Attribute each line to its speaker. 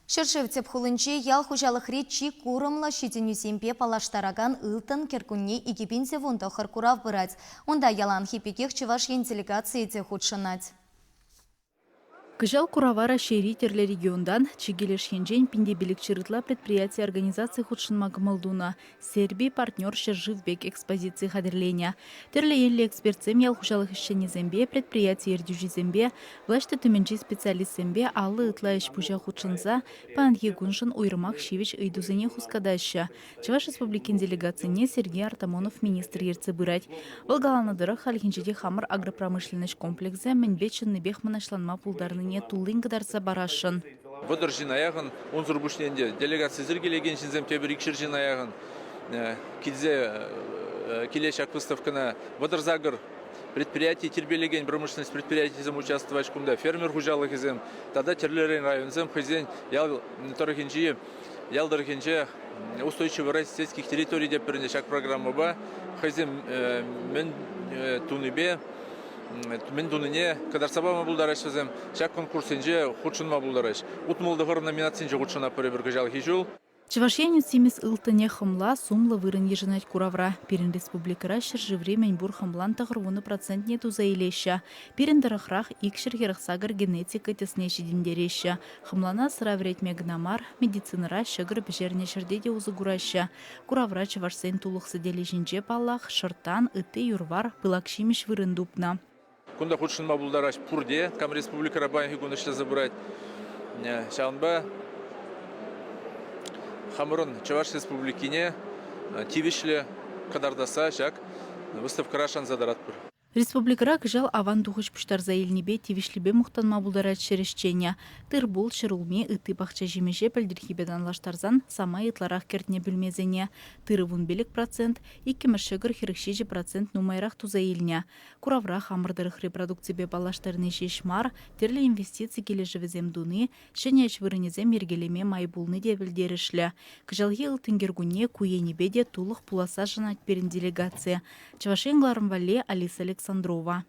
Speaker 1: Шершевтеп хулынче ял хужалықри чи курымла шитенюсемпе палаштараган ылтын керкунне икипинсе вунда харкурав бырать. Онда ялан хипекех чеваш ен делегации те худшынать.
Speaker 2: Кыжал куравара шеритерлі региондан чигелеш хенжен пинде билікчірітла предприятие организации худшынма гымылдуна. Сербий партнер Шерживбек экспозиции хадерленя. Терлі елі экспертсем ял хужалық ишчені зембе, предприятие ердюжи зембе, влашты түменчи специалист зембе алы ытла иш пужа худшынза, панги гуншын уйрмак шивич ыйдузыне хускадаща. Чуваш республикин делегацияне Сергей Артамонов министр ерцы бырать. Волгаланадыры халхинчеде хамыр агропромышленность комплексе мінбечінні бехманашланма пулдарны не тулын кадарса барашын.
Speaker 3: Выдыр жинаяғын, онзыр бүшненде делегация зіргелеген жинзем тебір икшір жинаяғын. Килзе келешак выставкана выдыр загыр предприятие тербелеген промышленность предприятиезем участвовать кумда фермер хужалық езем. Тада терлерен районзем хызен ялдырхенче устойчивый рост сельских территорий деп бірінде шак программа ба. Хызен мен туныбе мен дуныне кадарсаба булдараш өзем шак конкурсенже худшынма булдараш. Утмылдығыр номинациенже худшына пөребір гыжал хижул.
Speaker 2: Чавашьяню симис ылтыне хымла сумла вырын ежинать куравра. Пирин республикара шержевре меньбур хымлан тағырвуны процентне туза илеща. Пирин дарахрах икшер ерахсагар генетика теснеші дендереща. Хымлана сыравреть мегнамар, медицинара шагыр бежерне шердеде узыгураща. Куравра чавашсен тулықсы дележинже паллах, шыртан, ыты юрвар, пылакшимиш вырын дупна.
Speaker 3: Кунда худшынма булдараш пурде, кам республика рабайын хигунышты забырать. Шаунба Хамырын Чаваш республикине тивишле кадардаса шак выставка рашан задаратпыр.
Speaker 2: Республикара кыжал аван тухыш пуштар заилнебе тивишлебе мухтанма булдарат шерешченя. Тырбул шырулме ыты бақча жемеше пәлдірхибедан лаштарзан сама ытларах кертне бүлмезене. Тырывун белек процент, иккеміршігір хирікшежі процент нумайрақ тузаилня. Куравра хамырдырых репродукцибе балаштарны шешмар, терлі инвестиции кележевезем дуны, шеняч вырынезем ергелеме майбулны де білдерішлі. Кыжалге ылтынгергуне куенебеде тулық пуласа жанат перін делегация. Чавашенгларым вале Алиса Александрова.